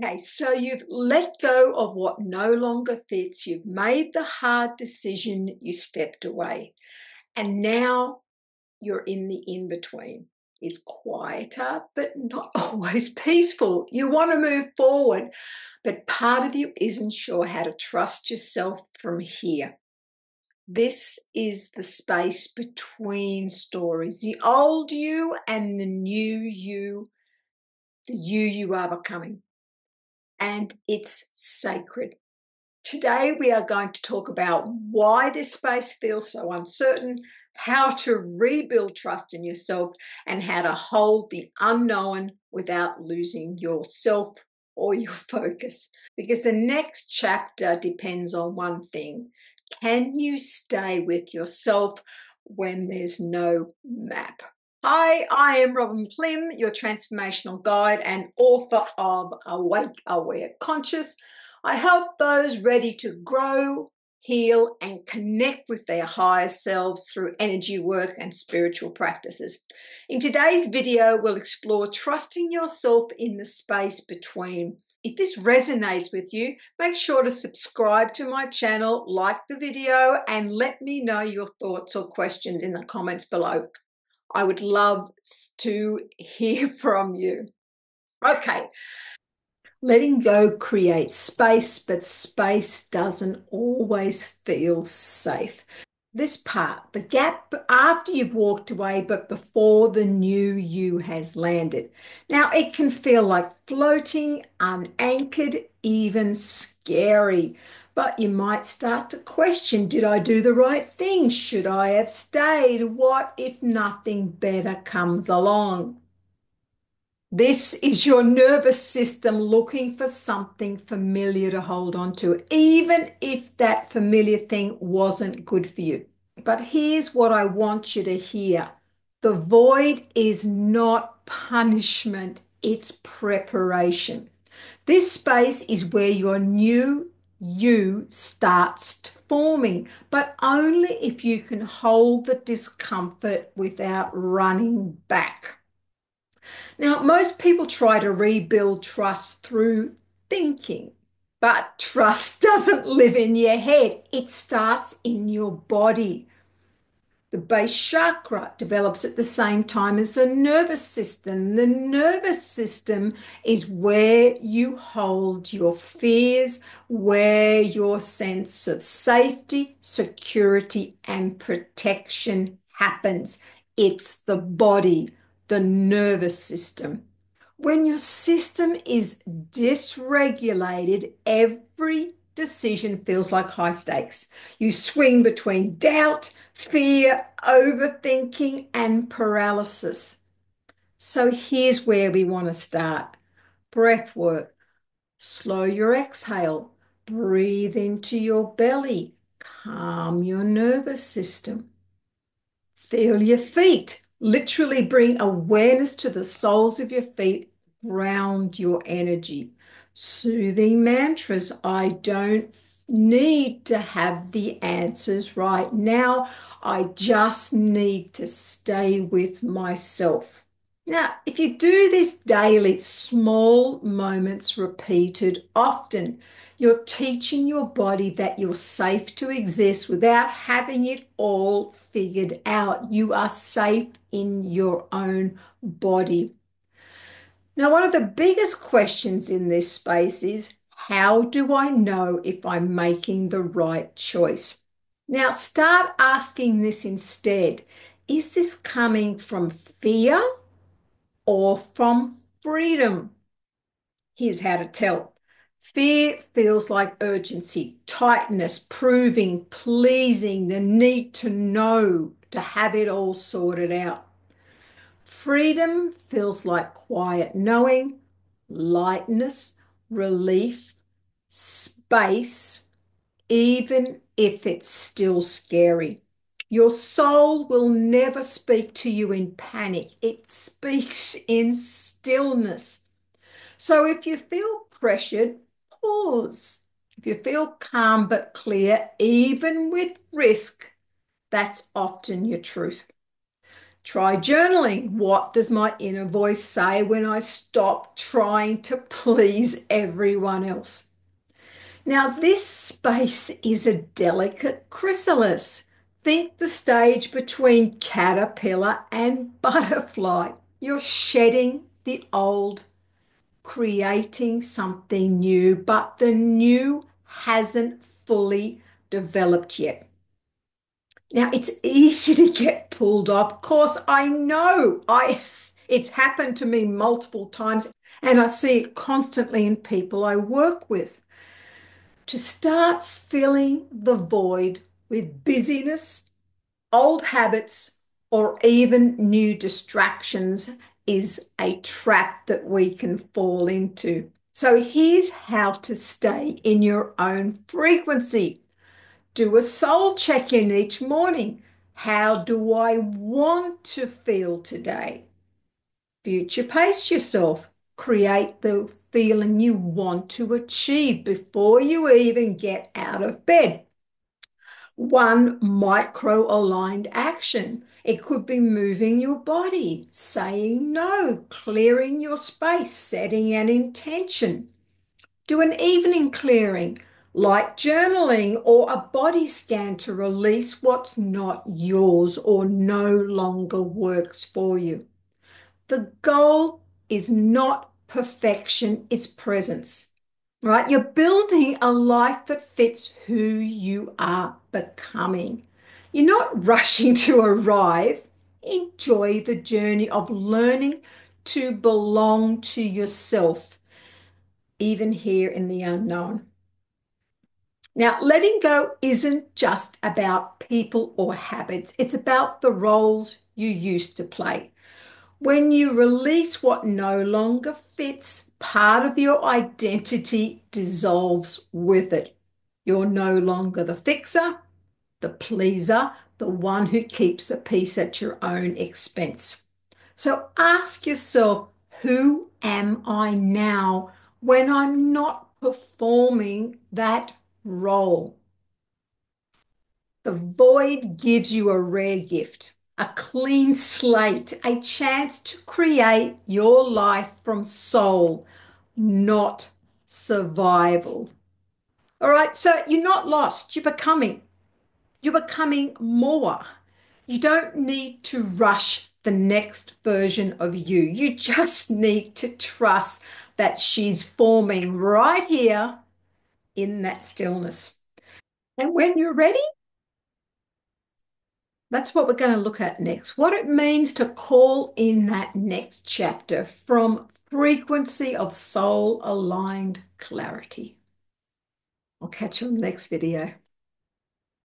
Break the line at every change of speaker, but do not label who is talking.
Okay, so you've let go of what no longer fits. You've made the hard decision. You stepped away. And now you're in the in-between. It's quieter, but not always peaceful. You want to move forward, but part of you isn't sure how to trust yourself from here. This is the space between stories, the old you and the new you, the you are becoming. And it's sacred. Today, we are going to talk about why this space feels so uncertain, how to rebuild trust in yourself, and how to hold the unknown without losing yourself or your focus. Because the next chapter depends on one thing. Can you stay with yourself when there's no map? Hi, I am Robin Plim, your transformational guide and author of Awake, Aware, Conscious. I help those ready to grow, heal, and connect with their higher selves through energy work and spiritual practices. In today's video, we'll explore trusting yourself in the space between. If this resonates with you, make sure to subscribe to my channel, like the video, and let me know your thoughts or questions in the comments below. I would love to hear from you. Okay, letting go creates space, but space doesn't always feel safe. This part, the gap after you've walked away, but before the new you has landed. Now, it can feel like floating, unanchored, even scary. But you might start to question, did I do the right thing? Should I have stayed? What if nothing better comes along? This is your nervous system looking for something familiar to hold on to, even if that familiar thing wasn't good for you. But here's what I want you to hear. The void is not punishment, it's preparation. This space is where your new you starts forming, but only if you can hold the discomfort without running back. Now, most people try to rebuild trust through thinking, but trust doesn't live in your head. It starts in your body. The base chakra develops at the same time as the nervous system. The nervous system is where you hold your fears, where your sense of safety, security, and protection happens. It's the body, the nervous system. When your system is dysregulated, every decision feels like high stakes. You swing between doubt, fear, overthinking, and paralysis. So here's where we want to start. Breath work. Slow your exhale. Breathe into your belly. Calm your nervous system. Feel your feet. Literally bring awareness to the soles of your feet. Ground your energy. Soothing mantras. I don't need to have the answers right now. I just need to stay with myself. Now, if you do this daily, small moments repeated often, you're teaching your body that you're safe to exist without having it all figured out. You are safe in your own body. Now, one of the biggest questions in this space is, how do I know if I'm making the right choice? Now, start asking this instead. Is this coming from fear or from freedom? Here's how to tell. Fear feels like urgency, tightness, proving, pleasing, the need to know, to have it all sorted out. Freedom feels like quiet knowing, lightness, relief, space, even if it's still scary. Your soul will never speak to you in panic. It speaks in stillness. So if you feel pressured, pause. If you feel calm but clear, even with risk, that's often your truth. Try journaling. What does my inner voice say when I stop trying to please everyone else? Now, this space is a delicate chrysalis. Think the stage between caterpillar and butterfly. You're shedding the old, creating something new, but the new hasn't fully developed yet. Now, it's easy to get pulled off. Of course, I know it's happened to me multiple times, and I see it constantly in people I work with. To start filling the void with busyness, old habits, or even new distractions is a trap that we can fall into. So here's how to stay in your own frequency. Do a soul check in each morning. How do I want to feel today? Future pace yourself. Create the feeling you want to achieve before you even get out of bed. One micro aligned action. It could be moving your body, saying no, clearing your space, setting an intention. Do an evening clearing, like journaling or a body scan to release what's not yours or no longer works for you. The goal is not perfection, it's presence, right? You're building a life that fits who you are becoming. You're not rushing to arrive. Enjoy the journey of learning to belong to yourself, even here in the unknown. Now, letting go isn't just about people or habits, it's about the roles you used to play. When you release what no longer fits, part of your identity dissolves with it. You're no longer the fixer, the pleaser, the one who keeps the peace at your own expense. So ask yourself, who am I now when I'm not performing that role? The void gives you a rare gift, a clean slate, a chance to create your life from soul, not survival. All right, so you're not lost, you're becoming. You're becoming more. You don't need to rush the next version of you. You just need to trust that she's forming right here in that stillness. And when you're ready, that's what we're going to look at next. What it means to call in that next chapter from frequency of soul aligned clarity. I'll catch you on the next video.